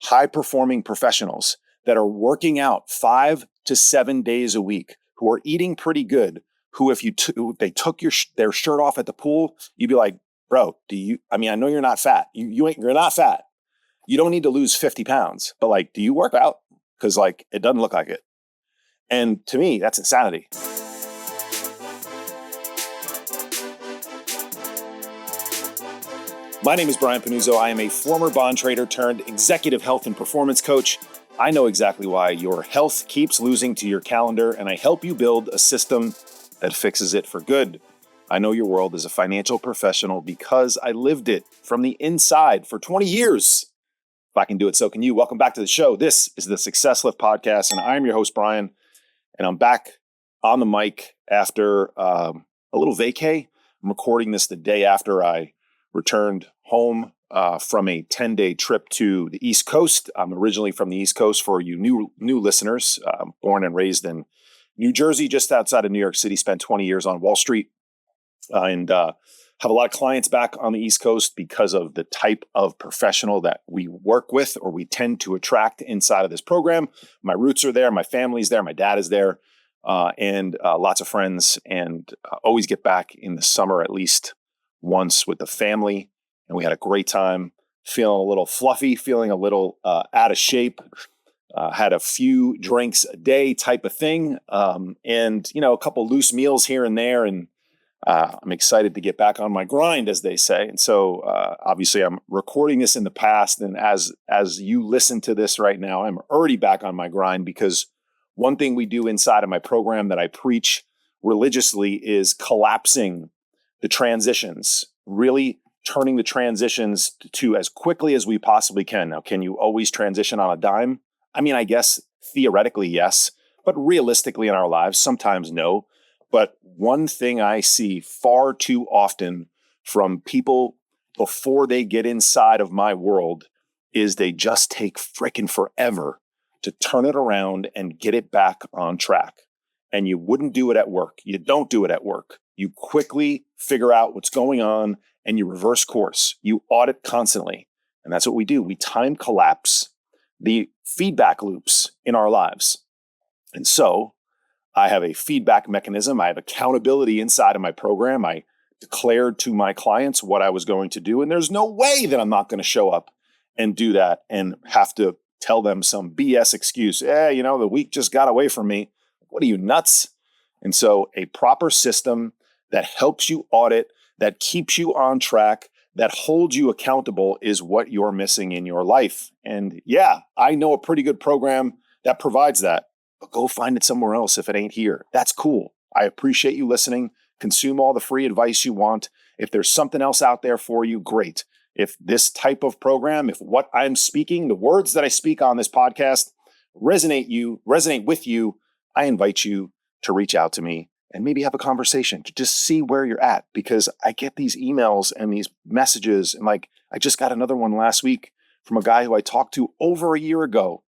high-performing professionals that are working out 5 to 7 days a week, who are eating pretty good, who if they took their shirt off at the pool, you'd be like, bro, I know you're not fat. You're not fat. You don't need to lose 50 pounds, but like, do you work out? Because like, it doesn't look like it. And to me, that's insanity. My name is Brian Panuzzo. I am a former bond trader turned executive health and performance coach. I know exactly why your health keeps losing to your calendar, and I help you build a system that fixes it for good. I know your world as a financial professional because I lived it from the inside for 20 years. If I can do it, so can you. Welcome back to the show. This is the Success Lift Podcast, and I'm your host, Brian, and I'm back on the mic after a little vacay. I'm recording this the day after I returned home from a 10-day trip to the East Coast. I'm originally from the East Coast for you new listeners. Born and raised in New Jersey, just outside of New York City. Spent 20 years on Wall Street and have a lot of clients back on the East Coast because of the type of professional that we work with or we tend to attract inside of this program. My roots are there. My family's there. My dad is there. And lots of friends, and always get back in the summer at least once with the family, and we had a great time, feeling a little fluffy, feeling a little out of shape, had a few drinks a day type of thing, and a couple loose meals here and there, and I'm excited to get back on my grind, as they say. And so obviously I'm recording this in the past, and as you listen to this right now, I'm already back on my grind, because one thing we do inside of my program that I preach religiously is collapsing the transitions, really turning the transitions to as quickly as we possibly can. Now, can you always transition on a dime? I mean, I guess theoretically, yes, but realistically in our lives, sometimes no. But one thing I see far too often from people before they get inside of my world is they just take frickin' forever to turn it around and get it back on track. And you wouldn't do it at work. You don't do it at work. You quickly figure out what's going on and you reverse course. You audit constantly. And that's what we do. We time collapse the feedback loops in our lives. And so I have a feedback mechanism. I have accountability inside of my program. I declared to my clients what I was going to do. And there's no way that I'm not going to show up and do that and have to tell them some BS excuse. The week just got away from me. What are you, nuts? And so a proper system that helps you audit, that keeps you on track, that holds you accountable is what you're missing in your life. And yeah, I know a pretty good program that provides that, but go find it somewhere else if it ain't here. That's cool. I appreciate you listening. Consume all the free advice you want. If there's something else out there for you, great. If this type of program, if what I'm speaking, the words that I speak on this podcast resonate with you, I invite you to reach out to me and maybe have a conversation to just see where you're at, because I get these emails and these messages, and like I just got another one last week from a guy who I talked to over a year ago,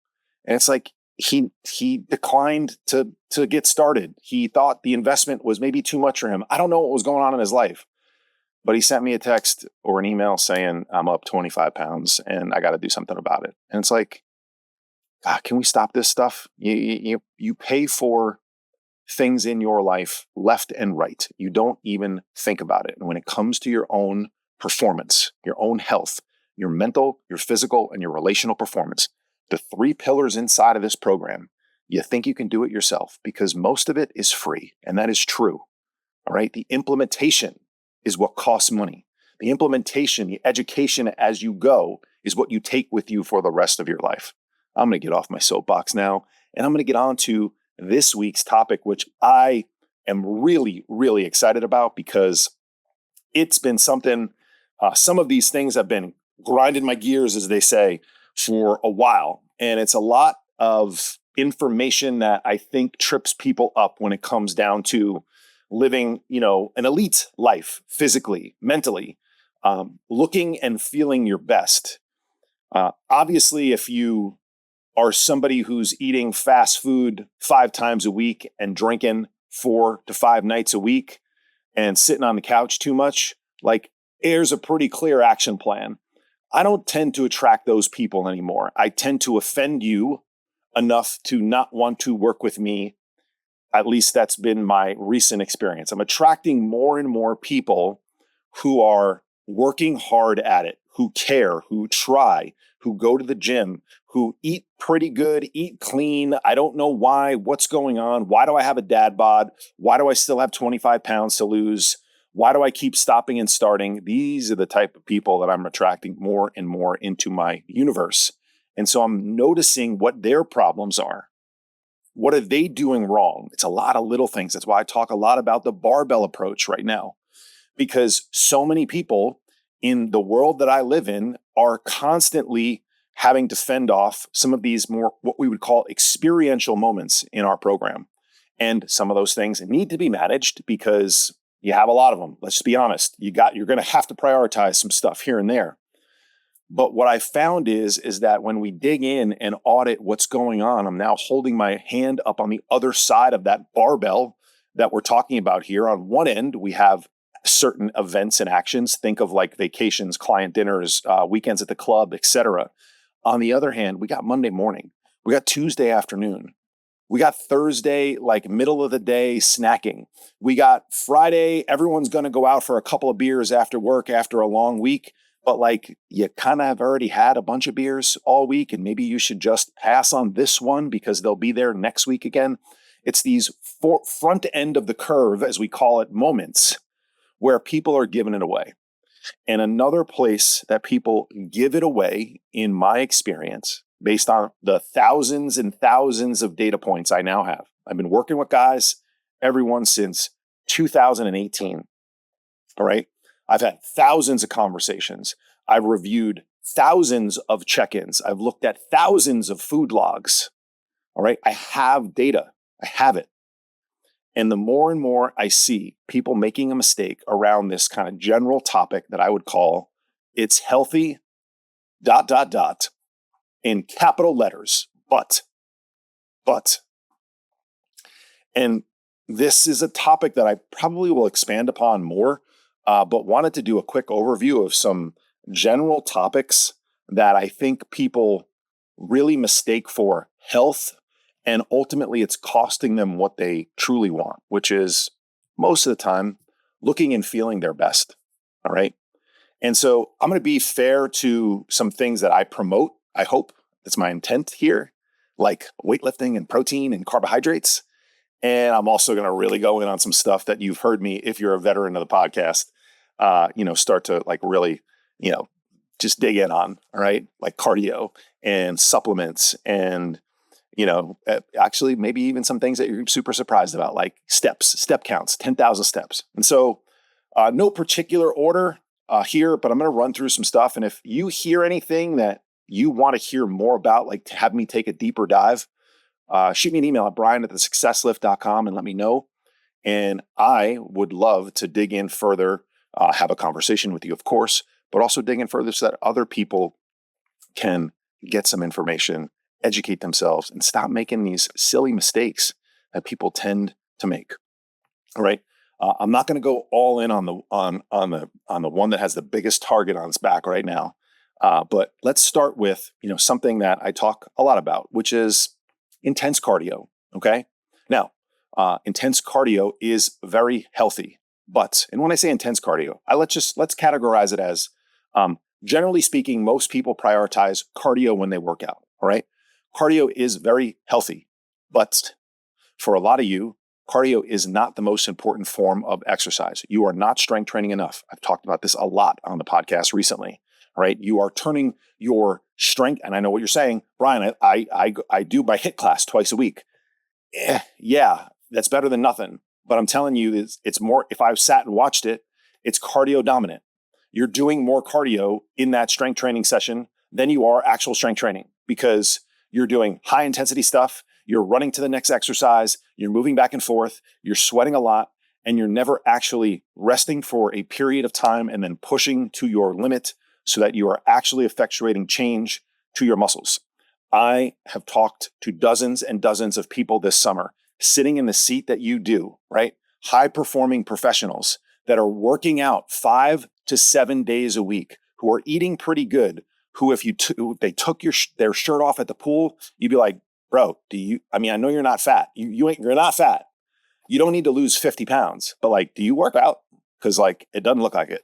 and it's like he declined to get started. He thought the investment was maybe too much for him. I don't know what was going on in his life, but he sent me a text or an email saying I'm up 25 pounds and I got to do something about it. And it's like, God, can we stop this stuff? You pay for things in your life left and right. You don't even think about it. And when it comes to your own performance, your own health, your mental, your physical, and your relational performance, the 3 pillars inside of this program, you think you can do it yourself because most of it is free. And that is true. All right. The implementation is what costs money. The implementation, the education as you go is what you take with you for the rest of your life. I'm going to get off my soapbox now, and I'm going to get on to this week's topic, which I am really, really excited about because it's been something, some of these things have been grinding my gears, as they say, for a while. And it's a lot of information that I think trips people up when it comes down to living, an elite life, physically, mentally, looking and feeling your best. Obviously, if you are somebody who's eating fast food 5 times a week and drinking 4 to 5 nights a week and sitting on the couch too much, like, there's a pretty clear action plan. I don't tend to attract those people anymore. I tend to offend you enough to not want to work with me. At least that's been my recent experience. I'm attracting more and more people who are working hard at it, who care, who try, who go to the gym, who eat pretty good, eat clean. I don't know why, what's going on? Why do I have a dad bod? Why do I still have 25 pounds to lose? Why do I keep stopping and starting? These are the type of people that I'm attracting more and more into my universe. And so I'm noticing what their problems are. What are they doing wrong? It's a lot of little things. That's why I talk a lot about the barbell approach right now, because so many people in the world that I live in are constantly having to fend off some of these more what we would call experiential moments in our program. And some of those things need to be managed because you have a lot of them. Let's just be honest. You're going to have to prioritize some stuff here and there. But what I found is that when we dig in and audit what's going on, I'm now holding my hand up on the other side of that barbell that we're talking about here. On one end, we have certain events and actions. Think of like vacations, client dinners, weekends at the club, etc. On the other hand, we got Monday morning, we got Tuesday afternoon, we got Thursday, like middle of the day snacking. We got Friday, everyone's going to go out for a couple of beers after work after a long week. But like you kind of have already had a bunch of beers all week, and maybe you should just pass on this one because they'll be there next week again. It's these front end of the curve, as we call it, moments where people are giving it away. And another place that people give it away, in my experience, based on the thousands and thousands of data points I now have. I've been working with guys, everyone since 2018. All right. I've had thousands of conversations. I've reviewed thousands of check-ins. I've looked at thousands of food logs. All right. I have data. I have it. And the more and more I see people making a mistake around this kind of general topic that I would call it's healthy, ... in capital letters, but. And this is a topic that I probably will expand upon more, but wanted to do a quick overview of some general topics that I think people really mistake for health. And ultimately, it's costing them what they truly want, which is most of the time looking and feeling their best. All right. And so I'm going to be fair to some things that I promote. I hope that's my intent here, like weightlifting and protein and carbohydrates. And I'm also going to really go in on some stuff that you've heard me, if you're a veteran of the podcast, start to like really, just dig in on, all right? Like cardio and supplements and, actually maybe even some things that you're super surprised about, like step counts, 10,000 steps. And so no particular order here, but I'm going to run through some stuff. And if you hear anything that you want to hear more about, like to have me take a deeper dive, shoot me an email at brian@thesuccesslift.com and let me know. And I would love to dig in further, have a conversation with you, of course, but also dig in further so that other people can get some information, educate themselves, and stop making these silly mistakes that people tend to make. All right. I'm not going to go all in on the one that has the biggest target on its back right now. But let's start with, something that I talk a lot about, which is intense cardio. Okay. Now, intense cardio is very healthy, and when I say intense cardio, let's categorize it as, generally speaking, most people prioritize cardio when they work out. All right. Cardio is very healthy, but for a lot of you, cardio is not the most important form of exercise. You are not strength training enough. I've talked about this a lot on the podcast recently. All right. You are turning your strength. And I know what you're saying, Brian, I do my HIIT class twice a week. Yeah, that's better than nothing. But I'm telling you, it's more, if I've sat and watched it, it's cardio dominant. You're doing more cardio in that strength training session than you are actual strength training, because you're doing high intensity stuff. You're running to the next exercise. You're moving back and forth. You're sweating a lot, and you're never actually resting for a period of time and then pushing to your limit so that you are actually effectuating change to your muscles. I have talked to dozens and dozens of people this summer sitting in the seat that you do, right? High performing professionals that are working out 5 to 7 days a week, who are eating pretty good, who if they took their shirt off at the pool, you'd be like, bro, I know you're not fat. You're not fat. You don't need to lose 50 pounds, but like, do you work out? Because like, it doesn't look like it.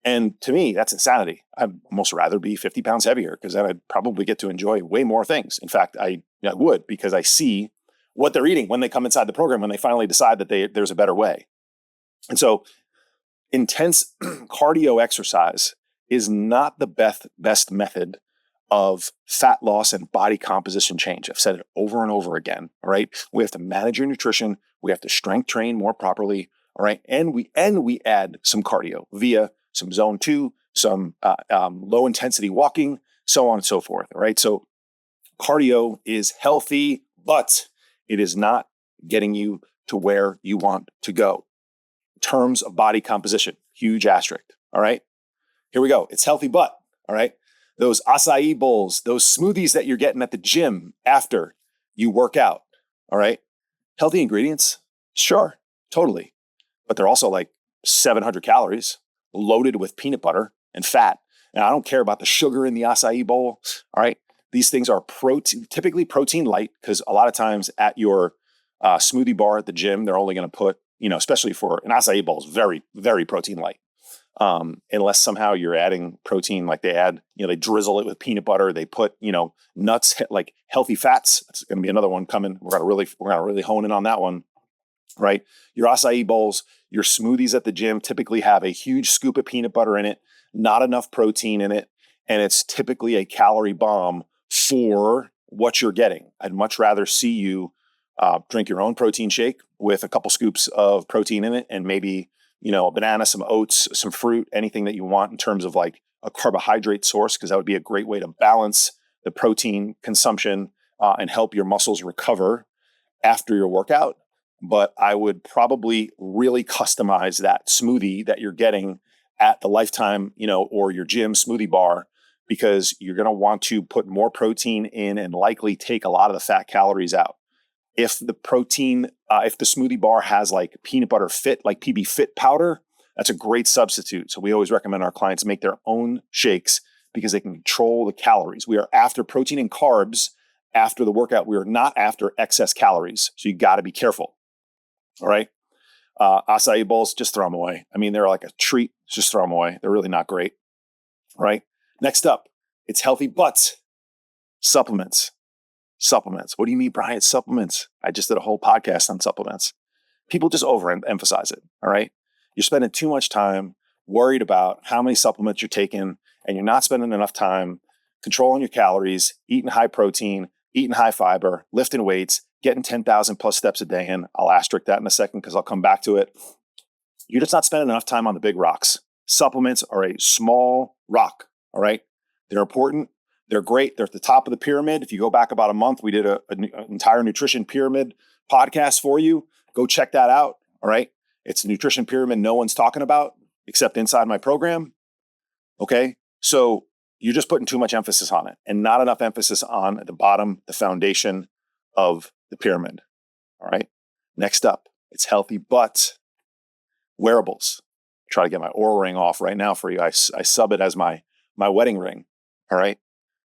And to me, that's insanity. I'd almost rather be 50 pounds heavier because then I'd probably get to enjoy way more things. In fact, I would, because I see what they're eating when they come inside the program, when they finally decide that there's a better way. And so intense cardio exercise is not the best method of fat loss and body composition change. I've said it over and over again. All right. We have to manage your nutrition. We have to strength train more properly. All right. And we add some cardio via some zone 2, some low intensity walking, so on and so forth. All right. So cardio is healthy, but it is not getting you to where you want to go. In terms of body composition, huge asterisk. All right. Here we go. It's healthy, but all right. Those acai bowls, those smoothies that you're getting at the gym after you work out. All right. Healthy ingredients. Sure. Totally. But they're also like 700 calories, loaded with peanut butter and fat. And I don't care about the sugar in the acai bowl. All right. These things are typically protein light, because a lot of times at your smoothie bar at the gym, they're only going to put, especially for an acai bowl, is very, very protein light. Unless somehow you're adding protein, like they add, they drizzle it with peanut butter. They put, nuts, like healthy fats. That's going to be another one coming. We're going to really hone in on that one, right? Your acai bowls, your smoothies at the gym typically have a huge scoop of peanut butter in it, not enough protein in it. And it's typically a calorie bomb for what you're getting. I'd much rather see you drink your own protein shake with a couple scoops of protein in it, and maybe, a banana, some oats, some fruit, anything that you want in terms of like a carbohydrate source, because that would be a great way to balance the protein consumption and help your muscles recover after your workout. But I would probably really customize that smoothie that you're getting at the Lifetime, or your gym smoothie bar, because you're going to want to put more protein in and likely take a lot of the fat calories out. If the smoothie bar has like peanut butter fit, like PB Fit powder, that's a great substitute. So we always recommend our clients make their own shakes because they can control the calories. We are after protein and carbs after the workout. We are not after excess calories. So you got to be careful. All right. Acai bowls, just throw them away. They're like a treat. Just throw them away. They're really not great. All right. Next up, it's healthy, but supplements. Supplements. What do you mean, Brian? Supplements. I just did a whole podcast on supplements. People just overemphasize it. All right. You're spending too much time worried about how many supplements you're taking, and you're not spending enough time controlling your calories, eating high protein, eating high fiber, lifting weights, getting 10,000 plus steps a day in. I'll asterisk that in a second because I'll come back to it. You're just not spending enough time on the big rocks. Supplements are a small rock. All right. They're important. They're great. They're at the top of the pyramid. If you go back about a month, we did an entire nutrition pyramid podcast for you. Go check that out. All right. It's a nutrition pyramid no one's talking about except inside my program. Okay. So you're just putting too much emphasis on it and not enough emphasis on the bottom, the foundation of the pyramid. All right. Next up, it's healthy, but wearables. Try to get my Oura ring off right now for you. I sub it as my wedding ring. All right.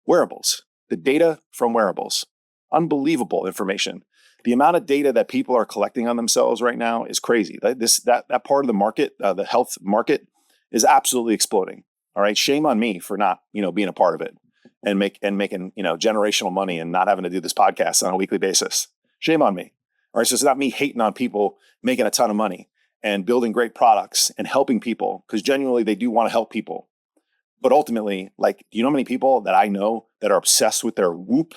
Wearables, the data from wearables, unbelievable information. The amount of data that people are collecting on themselves right now is crazy. That part of the market, the health market, is absolutely exploding. All right, shame on me for not being a part of it and making generational money and not having to do this podcast on a weekly basis. Shame on me. All right, so it's not me hating on people making a ton of money and building great products and helping people, because genuinely they do want to help people. But ultimately, like, do you know how many people that I know that are obsessed with their Whoop,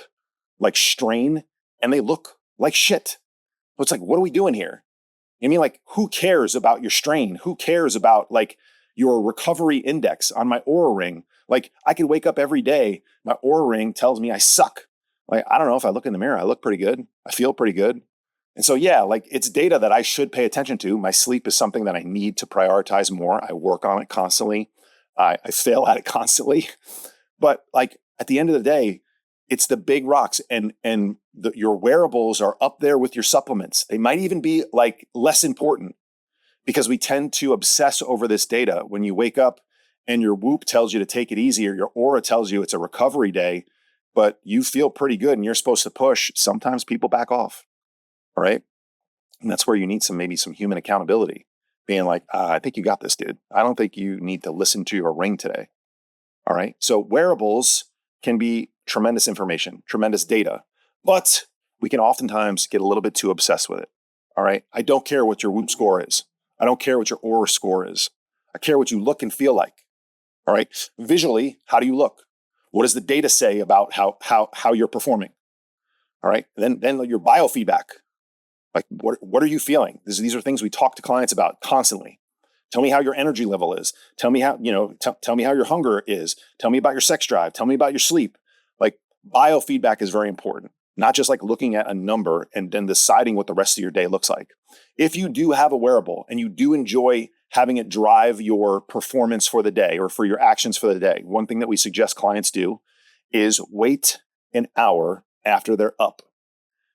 like strain, and they look like shit? So it's like, what are we doing here? Like, who cares about your strain? Who cares about like your recovery index on my Oura ring? Like, I could wake up every day, my Oura ring tells me I suck. Like, I don't know, if I look in the mirror, I look pretty good. I feel pretty good. And so, yeah, like, it's data that I should pay attention to. My sleep is something that I need to prioritize more. I work on it constantly. I fail at it constantly, but like at the end of the day, it's the big rocks, and your wearables are up there with your supplements. They might even be like less important because we tend to obsess over this data. When you wake up and your Whoop tells you to take it easy, or your Aura tells you it's a recovery day, but you feel pretty good and you're supposed to push, sometimes people back off. All right. And that's where you need maybe some human accountability, being like, I think you got this, dude. I don't think you need to listen to your ring today. All right. So wearables can be tremendous information, tremendous data, but we can oftentimes get a little bit too obsessed with it. All right. I don't care what your Whoop score is. I don't care what your Aura score is. I care what you look and feel like. All right. Visually, how do you look? What does the data say about how you're performing? All right. Then your biofeedback. Like, what are you feeling? These are things we talk to clients about constantly. Tell me how your energy level is. Tell me how, tell me how your hunger is. Tell me about your sex drive. Tell me about your sleep. Like, biofeedback is very important, not just like looking at a number and then deciding what the rest of your day looks like. If you do have a wearable and you do enjoy having it drive your performance for the day or for your actions for the day, one thing that we suggest clients do is wait an hour after they're up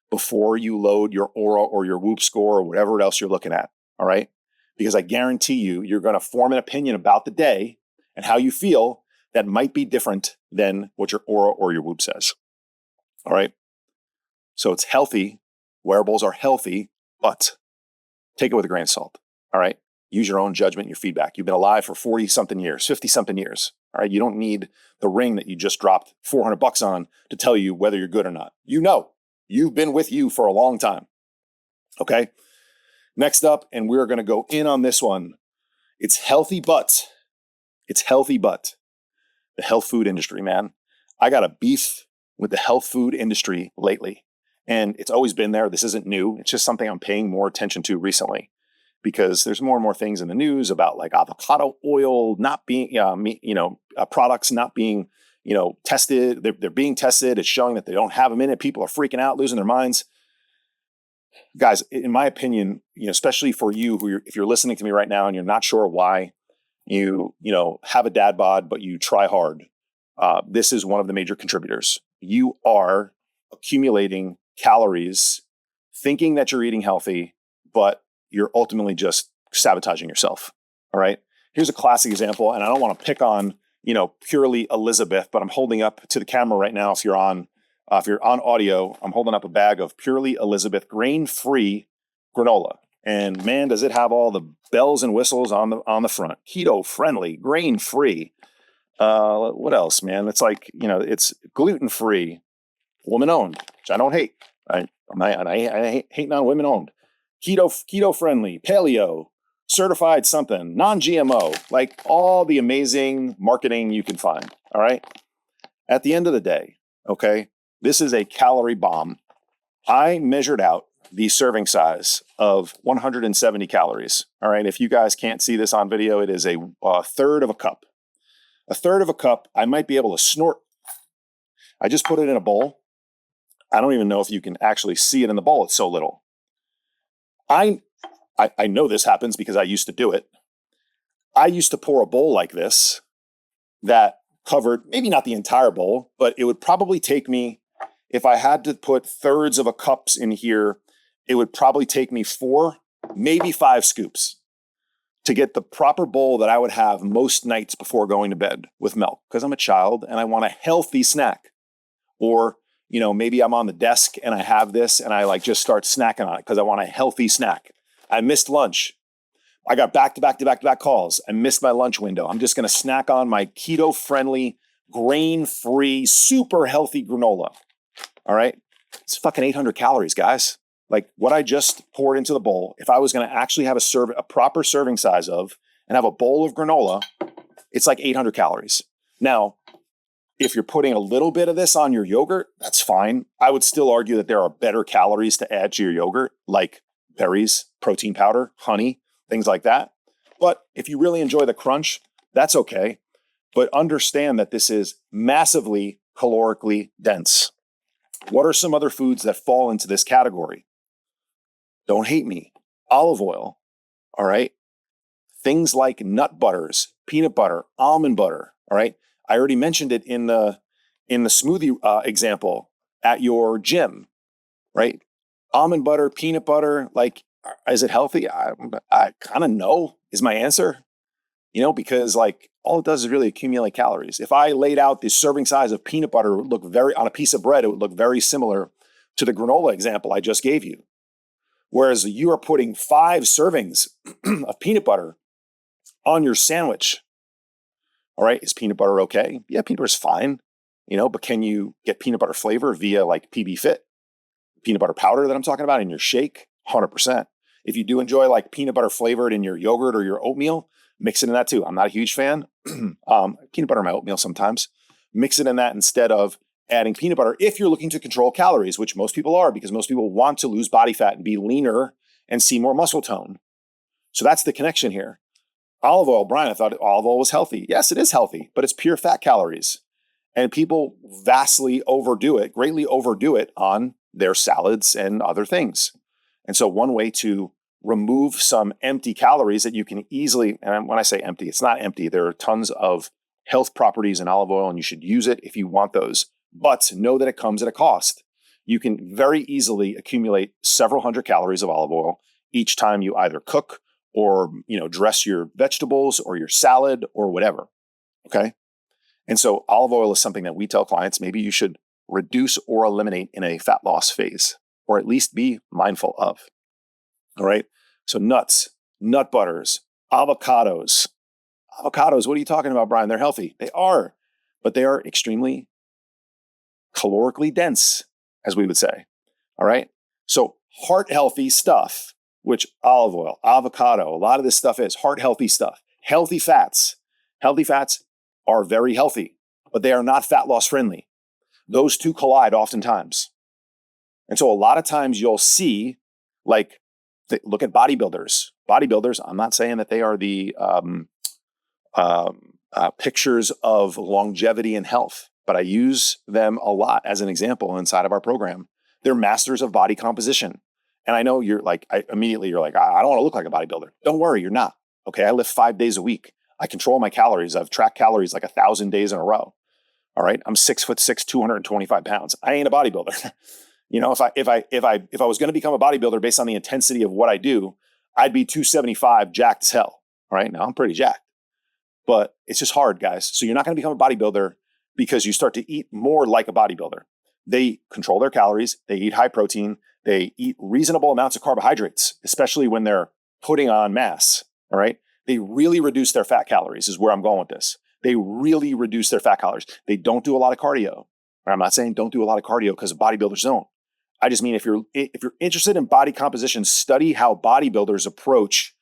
before you load your Aura or your Whoop score or whatever else you're looking at. All right. Because I guarantee you're going to form an opinion about the day and how you feel that might be different than what your Aura or your Whoop says. All right. So it's healthy. Wearables are healthy, but take it with a grain of salt. All right. Use your own judgment, your feedback. You've been alive for 40 something years, 50 something years. All right. You don't need the ring that you just dropped $400 on to tell you whether you're good or not. You've been with you for a long time. Okay. Next up, and we're going to go in on this one. It's healthy, but the health food industry, man. I got a beef with the health food industry lately, and it's always been there. This isn't new. It's just something I'm paying more attention to recently because there's more and more things in the news about like avocado oil not being, products not being, tested. They're being tested. It's showing that they don't have them in it. People are freaking out, losing their minds. Guys, in my opinion, especially for you, if you're listening to me right now and you're not sure why you have a dad bod, but you try hard, this is one of the major contributors. You are accumulating calories, thinking that you're eating healthy, but you're ultimately just sabotaging yourself. All right. Here's a classic example, and I don't want to pick on, purely Elizabeth, but I'm holding up to the camera right now. If you're on audio, I'm holding up a bag of Purely Elizabeth grain-free granola. And man, does it have all the bells and whistles on the front. Keto friendly, grain free. What else, man? It's like, it's gluten-free, woman owned, which I don't hate. I hate hating on women owned. Keto friendly, paleo, certified something, non-GMO, like all the amazing marketing you can find. All right. At the end of the day, okay, this is a calorie bomb. I measured out the serving size of 170 calories. All right. If you guys can't see this on video, it is a third of a cup. A third of a cup, I might be able to snort. I just put it in a bowl. I don't even know if you can actually see it in the bowl. It's so little. I know this happens because I used to do it. I used to pour a bowl like this that covered maybe not the entire bowl, but it would probably take me, if I had to put thirds of a cups in here, it would probably take me 4, maybe 5 scoops to get the proper bowl that I would have most nights before going to bed with milk, because I'm a child and I want a healthy snack. Or, maybe I'm on the desk and I have this and I just start snacking on it because I want a healthy snack. I missed lunch. I got back-to-back calls. I missed my lunch window. I'm just going to snack on my keto-friendly, grain-free, super healthy granola. All right? It's fucking 800 calories, guys. Like what I just poured into the bowl, if I was going to actually have a proper serving size of and have a bowl of granola, it's like 800 calories. Now, if you're putting a little bit of this on your yogurt, that's fine. I would still argue that there are better calories to add to your yogurt, like berries, protein powder, honey, things like that. But if you really enjoy the crunch, that's okay. But understand that this is massively calorically dense. What are some other foods that fall into this category? Don't hate me. Olive oil. All right. Things like nut butters, peanut butter, almond butter. All right. I already mentioned it in the smoothie example at your gym, right? Almond butter, peanut butter, is it healthy? I kind of know is my answer. because like all it does is really accumulate calories. If I laid out the serving size of peanut butter, it would look on a piece of bread, it would look very similar to the granola example I just gave you. Whereas you are putting 5 servings of peanut butter on your sandwich. All right, is peanut butter okay? Yeah, peanut butter is fine, but can you get peanut butter flavor via like PB Fit? Peanut butter powder that I'm talking about in your shake? 100%. If you do enjoy like peanut butter flavored in your yogurt or your oatmeal, mix it in that too. I'm not a huge fan. Peanut butter in my oatmeal sometimes. Mix it in that instead of adding peanut butter if you're looking to control calories, which most people are because most people want to lose body fat and be leaner and see more muscle tone. So that's the connection here. Olive oil, Brian, I thought olive oil was healthy. Yes, it is healthy, but it's pure fat calories. And people greatly overdo it on their salads and other things. And so one way to remove some empty calories that you can easily, and when I say empty, it's not empty. There are tons of health properties in olive oil and you should use it if you want those. But know that it comes at a cost. You can very easily accumulate several hundred calories of olive oil each time you either cook or dress your vegetables or your salad or whatever. Okay. And so olive oil is something that we tell clients maybe you should reduce or eliminate in a fat loss phase, or at least be mindful of. All right. So nuts, nut butters, avocados. Avocados, what are you talking about, Brian? They're healthy. They are, but they are extremely calorically dense, as we would say. All right. So heart healthy stuff, which olive oil, avocado, a lot of this stuff is heart healthy stuff. Healthy fats are very healthy, but they are not fat loss friendly. Those two collide oftentimes. And so a lot of times you'll see, like, look at bodybuilders. Bodybuilders, I'm not saying that they are the pictures of longevity and health, but I use them a lot as an example inside of our program. They're masters of body composition. And I know you're like, I don't want to look like a bodybuilder. Don't worry, you're not. Okay, I lift 5 days a week. I control my calories. I've tracked calories like 1,000 days in a row. All right, I'm 6'6", 225 pounds. I ain't a bodybuilder. If I was going to become a bodybuilder based on the intensity of what I do, I'd be 275, jacked as hell. All right, now I'm pretty jacked, but it's just hard, guys. So you're not going to become a bodybuilder because you start to eat more like a bodybuilder. They control their calories. They eat high protein. They eat reasonable amounts of carbohydrates, especially when they're putting on mass. All right. They really reduce their fat calories is where I'm going with this. They really reduce their fat calories. They don't do a lot of cardio. I'm not saying don't do a lot of cardio because bodybuilders don't. I just mean if you're interested in body composition, study how bodybuilders approach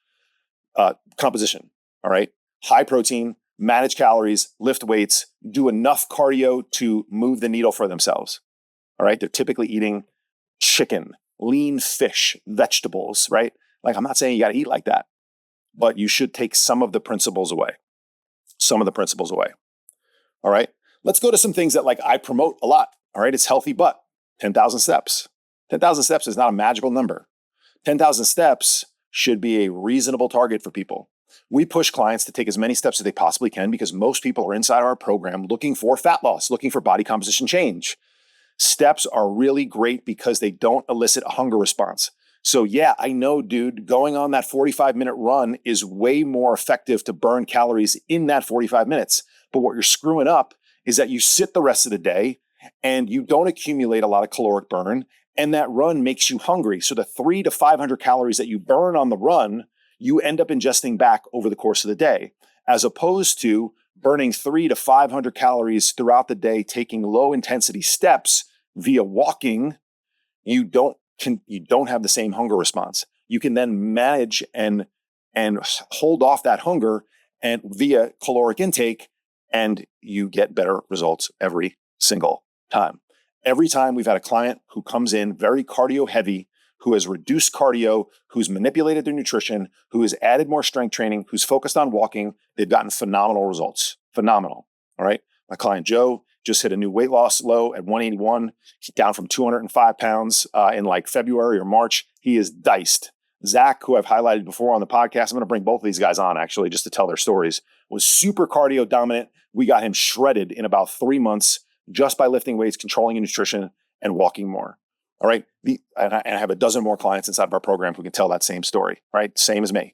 composition. All right. High protein, manage calories, lift weights, do enough cardio to move the needle for themselves. All right. They're typically eating chicken, lean fish, vegetables, right? Like, I'm not saying you got to eat like that, but you should take some of the principles away. All right. Let's go to some things that like I promote a lot. All right. It's healthy butt. 10,000 steps. 10,000 steps is not a magical number. 10,000 steps should be a reasonable target for people. We push clients to take as many steps as they possibly can because most people are inside our program looking for fat loss, looking for body composition change. Steps are really great because they don't elicit a hunger response. So yeah, I know, dude, going on that 45-minute run is way more effective to burn calories in that 45 minutes. But what you're screwing up is that you sit the rest of the day and you don't accumulate a lot of caloric burn, and that run makes you hungry. So the 300 to 500 calories that you burn on the run, you end up ingesting back over the course of the day, as opposed to burning 300 to 500 calories throughout the day, taking low intensity steps via walking. You don't have the same hunger response. You can then manage and hold off that hunger and via caloric intake, and you get better results every single time. Every time we've had a client who comes in very cardio heavy, who has reduced cardio, who's manipulated their nutrition, who has added more strength training, who's focused on walking, they've gotten phenomenal results. Phenomenal. All right. My client Joe just hit a new weight loss low at 181. He's down from 205 pounds in like February or March. He is diced. Zach, who I've highlighted before on the podcast, I'm going to bring both of these guys on actually just to tell their stories, was super cardio dominant. We got him shredded in about 3 months just by lifting weights, controlling nutrition, and walking more. All right. And I have a dozen more clients inside of our program who can tell that same story, right? Same as me.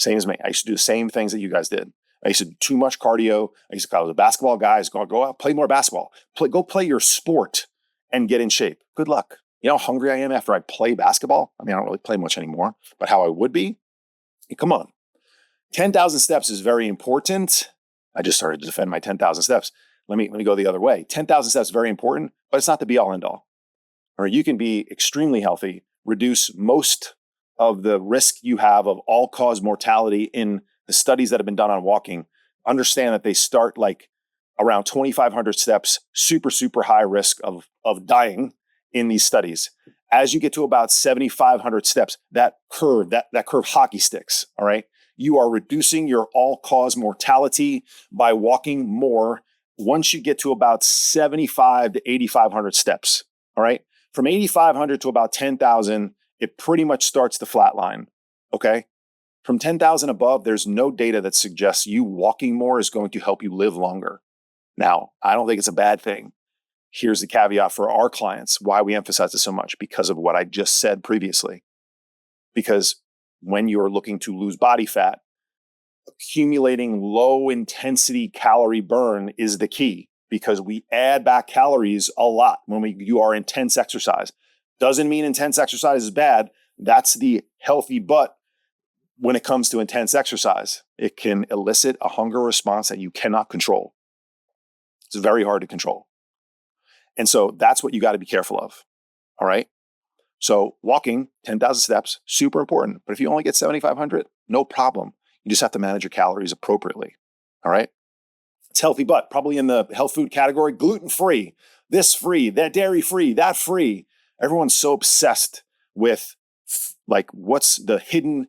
I used to do the same things that you guys did. I used to do too much cardio. I was a basketball guy. I used to go out, play more basketball. Go play your sport and get in shape. Good luck. You know how hungry I am after I play basketball? I mean, I don't really play much anymore, but how I would be? Come on. 10,000 steps is very important. I just started to defend my 10,000 steps. Let me go the other way. 10,000 steps is very important, but it's not the be all end all. Or you can be extremely healthy, reduce most of the risk you have of all-cause mortality in the studies that have been done on walking. Understand that they start like around 2,500 steps, super, super high risk of dying in these studies. As you get to about 7,500 steps, that curve hockey sticks, all right? You are reducing your all-cause mortality by walking more once you get to about 75 to 8,500 steps, all right? From 8,500 to about 10,000, it pretty much starts to flatline, okay? From 10,000 above, there's no data that suggests you walking more is going to help you live longer. Now, I don't think it's a bad thing. Here's the caveat for our clients, why we emphasize this so much, because of what I just said previously. Because when you're looking to lose body fat, accumulating low intensity calorie burn is the key, because we add back calories a lot when we do our intense exercise. Doesn't mean intense exercise is bad. That's the healthy but when it comes to intense exercise. It can elicit a hunger response that you cannot control. It's very hard to control. And so that's what you got to be careful of. All right. So walking 10,000 steps, super important. But if you only get 7,500, no problem. You just have to manage your calories appropriately. All right. It's healthy, but probably in the health food category, gluten-free, this free, that dairy-free, that free. Everyone's so obsessed with like what's the hidden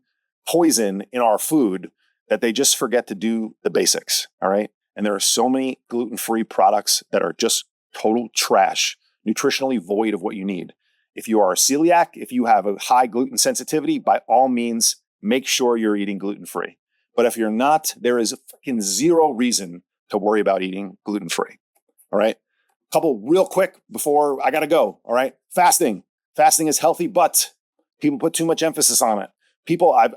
poison in our food that they just forget to do the basics. All right. And there are so many gluten-free products that are just total trash, nutritionally void of what you need. If you are a celiac, if you have a high gluten sensitivity, by all means, make sure you're eating gluten-free. But if you're not, there is fucking zero reason to worry about eating gluten-free. All right. Couple real quick before I got to go. All right. Fasting. Fasting is healthy, but people put too much emphasis on it.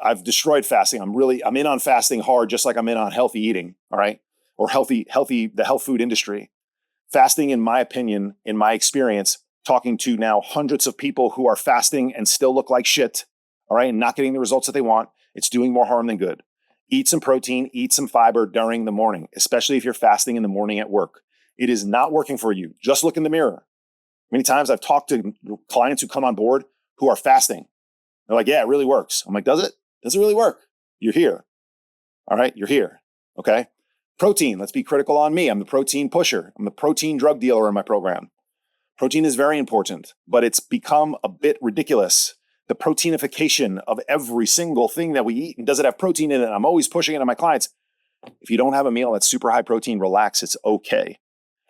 I've destroyed fasting. I'm in on fasting hard, just like I'm in on healthy eating. All right. Or the health food industry. Fasting, in my opinion, in my experience, talking to now hundreds of people who are fasting and still look like shit, all right, and not getting the results that they want, it's doing more harm than good. Eat some protein, eat some fiber during the morning, especially if you're fasting in the morning at work. It is not working for you. Just look in the mirror. Many times I've talked to clients who come on board who are fasting. They're like, yeah, it really works. I'm like, does it? Does it really work? You're here. All right, you're here. Okay. Protein, let's be critical on me. I'm the protein pusher. I'm the protein drug dealer in my program. Protein is very important, but it's become a bit ridiculous. The proteinification of every single thing that we eat, and does it have protein in it? I'm always pushing it on my clients. If you don't have a meal that's super high protein, relax, it's okay.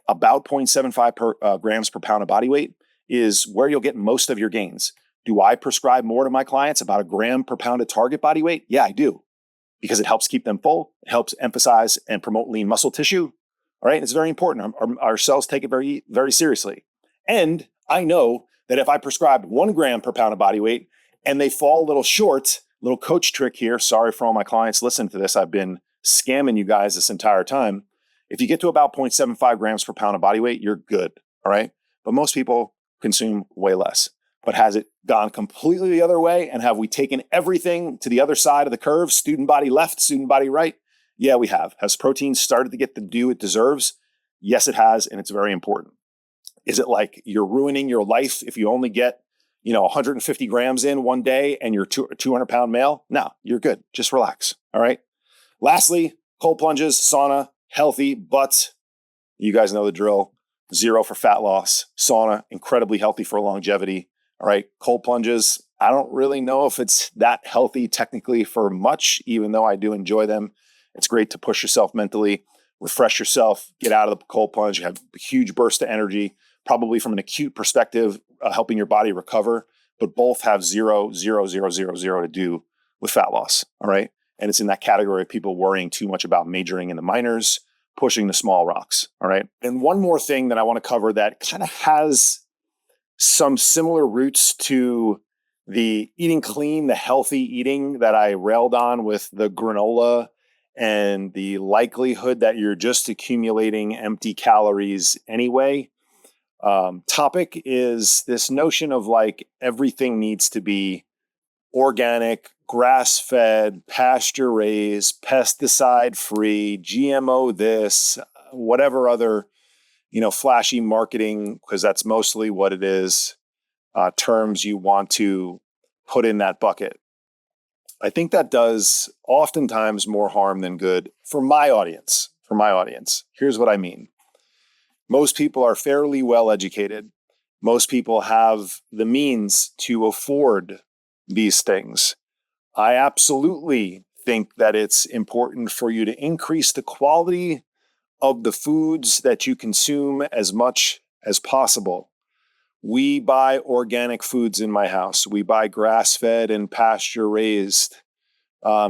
About 0.75 grams per pound of body weight is where you'll get most of your gains. Do I prescribe more to my clients, about a gram per pound of target body weight? Yeah, I do. Because it helps keep them full. It helps emphasize and promote lean muscle tissue. All right. It's very important. Our cells take it very, very seriously. And I know that if I prescribe 1 gram per pound of body weight and they fall a little short, little coach trick here. Sorry for all my clients listening to this. I've been scamming you guys this entire time. If you get to about 0.75 grams per pound of body weight, you're good. All right. But most people consume way less. But has it gone completely the other way? And have we taken everything to the other side of the curve? Student body left, student body right? Yeah, we have. Has protein started to get the due it deserves? Yes, it has. And it's very important. Is it like you're ruining your life if you only get, 150 grams in one day and you're 200-pound male? No, you're good. Just relax. All right. Lastly, cold plunges, sauna, healthy, but you guys know the drill. 0 for fat loss. Sauna, incredibly healthy for longevity. All right. Cold plunges, I don't really know if it's that healthy technically for much, even though I do enjoy them. It's great to push yourself mentally, refresh yourself, get out of the cold plunge. You have a huge burst of energy, probably from an acute perspective, helping your body recover, but both have 0, 0, 0, 0, 0 to do with fat loss. All right. And it's in that category of people worrying too much about majoring in the minors, pushing the small rocks. All right. And one more thing that I want to cover that kind of has some similar roots to the eating clean, the healthy eating that I railed on with the granola and the likelihood that you're just accumulating empty calories anyway. Topic is this notion of like everything needs to be organic, grass-fed, pasture-raised, pesticide-free, GMO this, whatever other, flashy marketing, because that's mostly what it is, terms you want to put in that bucket. I think that does oftentimes more harm than good for my audience. Here's what I mean. Most people are fairly well educated. Most people have the means to afford these things. I absolutely think that it's important for you to increase the quality of the foods that you consume as much as possible. We buy organic foods in my house. We buy grass-fed and pasture-raised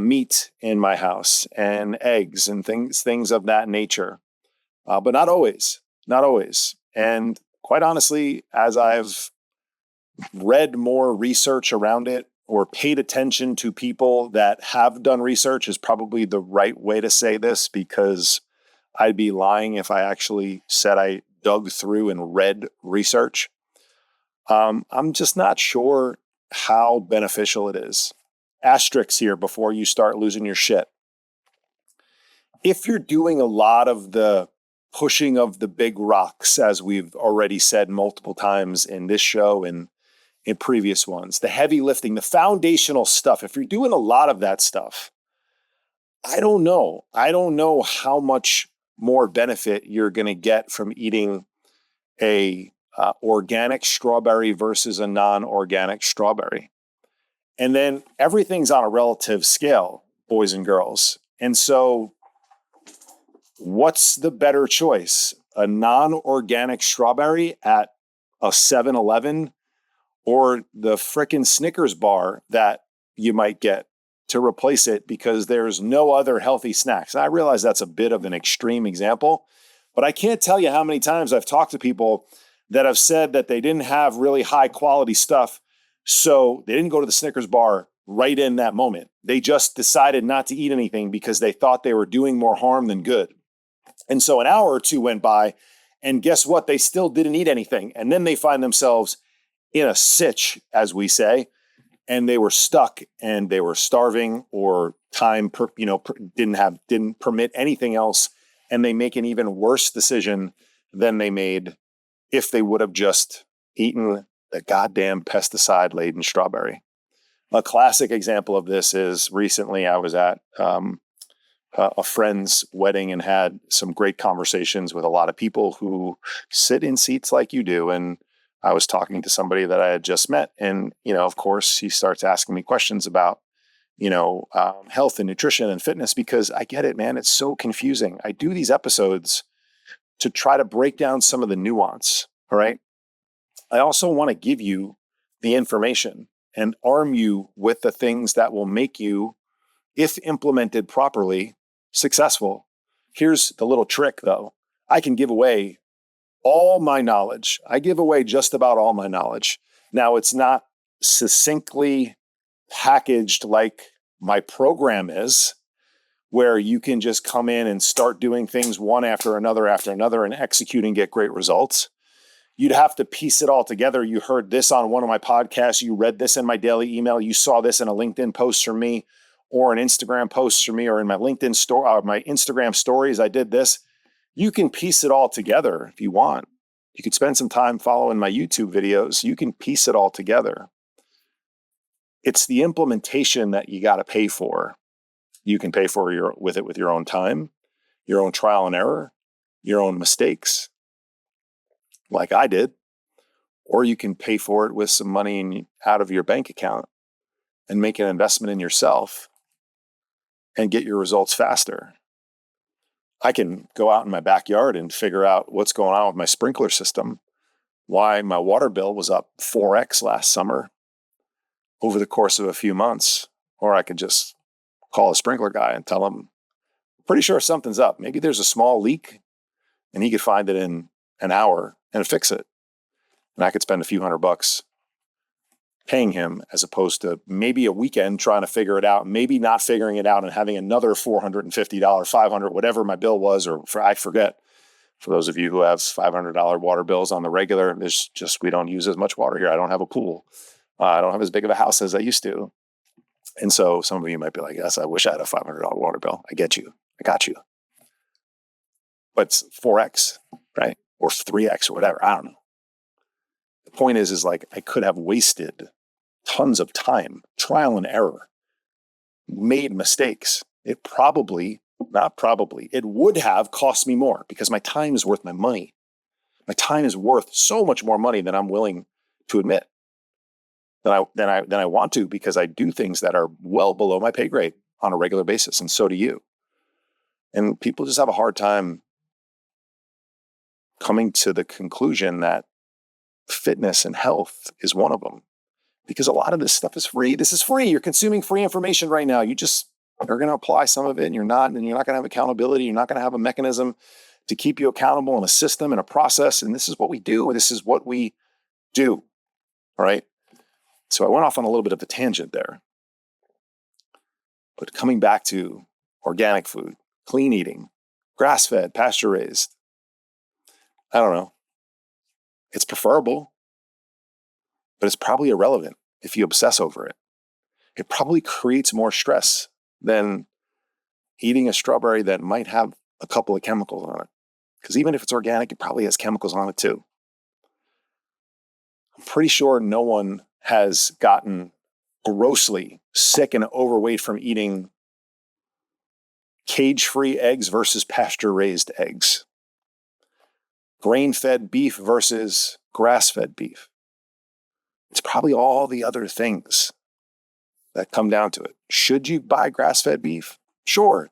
meat in my house, and eggs and things of that nature. But not always. And quite honestly, as I've read more research around it or paid attention to people that have done research is probably the right way to say this, because I'd be lying if I actually said I dug through and read research. I'm just not sure how beneficial it is. Asterisks here before you start losing your shit. If you're doing a lot of the pushing of the big rocks, as we've already said multiple times in this show and in previous ones, the heavy lifting, the foundational stuff, if you're doing a lot of that stuff, I don't know how much more benefit you're going to get from eating a organic strawberry versus a non-organic strawberry. And then everything's on a relative scale, boys and girls. And so what's the better choice? A non-organic strawberry at a 7-Eleven or the frickin' Snickers bar that you might get to replace it because there's no other healthy snacks? I realize that's a bit of an extreme example, but I can't tell you how many times I've talked to people that have said that they didn't have really high quality stuff, so they didn't go to the Snickers bar right in that moment. They just decided not to eat anything because they thought they were doing more harm than good. And so an hour or two went by, and guess what? They still didn't eat anything. And then they find themselves in a sitch, as we say, and they were stuck and they were starving, or time didn't permit anything else, and they make an even worse decision than they made if they would have just eaten the goddamn pesticide-laden strawberry. A classic example of this is recently I was at a friend's wedding and had some great conversations with a lot of people who sit in seats like you do. And I was talking to somebody that I had just met. And, of course, he starts asking me questions about, health and nutrition and fitness, because I get it, man. It's so confusing. I do these episodes to try to break down some of the nuance. All right. I also want to give you the information and arm you with the things that will make you, if implemented properly, successful. Here's the little trick, though. I can give away all my knowledge. I give away just about all my knowledge. Now, it's not succinctly packaged like my program is, where you can just come in and start doing things one after another and execute and get great results. You'd have to piece it all together. You heard this on one of my podcasts. You read this in my daily email. You saw this in a LinkedIn post from me, or an Instagram post from me, or in my LinkedIn story, or my Instagram stories. I did this. You can piece it all together if you want. You could spend some time following my YouTube videos. You can piece it all together. It's the implementation that you got to pay for. You can pay for with your own time, your own trial and error, your own mistakes, like I did, or you can pay for it with some money out of your bank account and make an investment in yourself and get your results faster. I can go out in my backyard and figure out what's going on with my sprinkler system, why my water bill was up 4x last summer over the course of a few months. Or I could just call a sprinkler guy and tell him, pretty sure something's up. Maybe there's a small leak, and he could find it in an hour and fix it. And I could spend a few $100 paying him as opposed to maybe a weekend trying to figure it out, maybe not figuring it out and having another $450, $500, whatever my bill was, I forget. For those of you who have $500 water bills on the regular, we don't use as much water here. I don't have a pool. I don't have as big of a house as I used to. And so some of you might be like, yes, I wish I had a $500 water bill. I get you. I got you. But it's 4X, right? Or 3X or whatever. I don't know. The point is like I could have wasted tons of time, trial and error, made mistakes. It would have cost me more because my time is worth my money. My time is worth so much more money than I'm willing to admit. Than I want to, because I do things that are well below my pay grade on a regular basis, and so do you. And people just have a hard time coming to the conclusion that fitness and health is one of them, because a lot of this stuff is free. This is free. You're consuming free information right now. You just are going to apply some of it, and you're not going to have accountability. You're not going to have a mechanism to keep you accountable in a system and a process. And this is what we do. This is what we do. All right. So I went off on a little bit of a tangent there. But coming back to organic food, clean eating, grass-fed, pasture-raised, I don't know. It's preferable, but it's probably irrelevant if you obsess over it. It probably creates more stress than eating a strawberry that might have a couple of chemicals on it. Because even if it's organic, it probably has chemicals on it too. I'm pretty sure no one has gotten grossly sick and overweight from eating cage-free eggs versus pasture-raised eggs, grain-fed beef versus grass-fed beef. It's probably all the other things that come down to it. Should you buy grass-fed beef? Sure.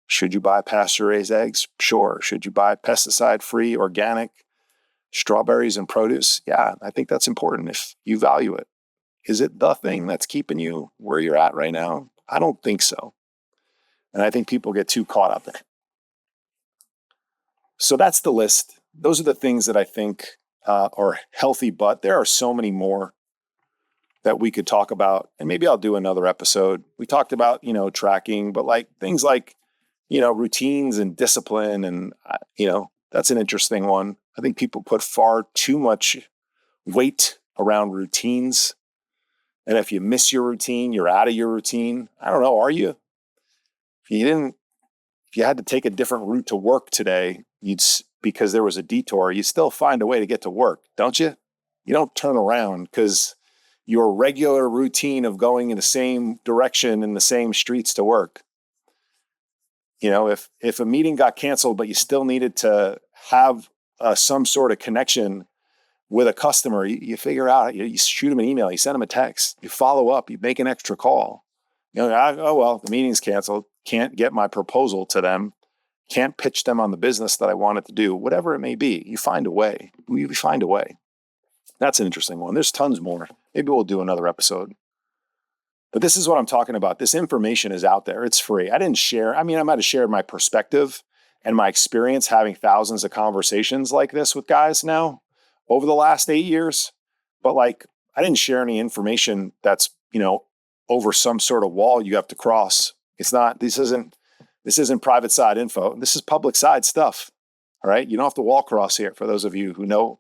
Should you buy pasture-raised eggs? Sure. Should you buy pesticide-free, organic strawberries and produce? Yeah, I think that's important if you value it. Is it the thing that's keeping you where you're at right now? I don't think so. And I think people get too caught up in it. So that's the list. Those are the things that I think are healthy, but there are so many more that we could talk about. And maybe I'll do another episode. We talked about, tracking, but like things like, routines and discipline. And, that's an interesting one. I think people put far too much weight around routines. And if you miss your routine, you're out of your routine. I don't know. Are you? If you had to take a different route to work today, because there was a detour, you still find a way to get to work, don't you? You don't turn around because your regular routine of going in the same direction in the same streets to work. If a meeting got canceled, but you still needed to have some sort of connection with a customer, you figure out, you shoot them an email, you send them a text, you follow up, you make an extra call. The meeting's canceled, can't get my proposal to them, can't pitch them on the business that I wanted to do, whatever it may be. You find a way. We find a way. That's an interesting one. There's tons more. Maybe we'll do another episode. But this is what I'm talking about. This information is out there. It's free. I didn't share. I might have shared my perspective and my experience having thousands of conversations like this with guys now over the last 8 years. But I didn't share any information that's, over some sort of wall you have to cross. It's not, this isn't private side info. This is public side stuff. All right. You don't have to wall cross here. For those of you who know,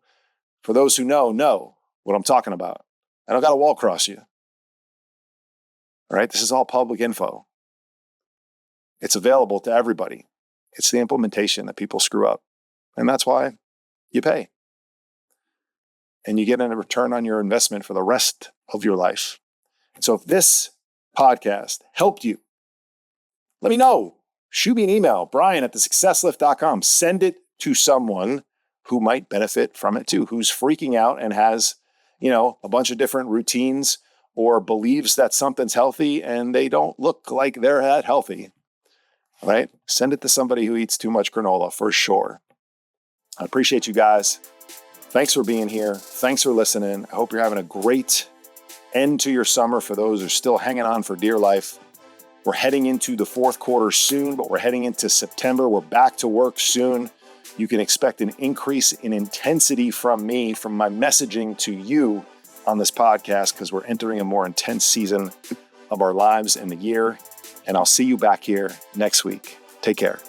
for those who know what I'm talking about. I don't got to wall cross you. All right. This is all public info. It's available to everybody. It's the implementation that people screw up. And that's why you pay. And you get a return on your investment for the rest of your life. So if this podcast helped you, let me know. Shoot me an email, brian@thesuccesslift.com. Send it to someone who might benefit from it too, who's freaking out and has, a bunch of different routines or believes that something's healthy and they don't look like they're that healthy. All right? Send it to somebody who eats too much granola for sure. I appreciate you guys. Thanks for being here. Thanks for listening. I hope you're having a great end to your summer for those who are still hanging on for dear life. We're heading into the fourth quarter soon, but we're heading into September. We're back to work soon. You can expect an increase in intensity from me, from my messaging to you on this podcast because we're entering a more intense season of our lives in the year. And I'll see you back here next week. Take care.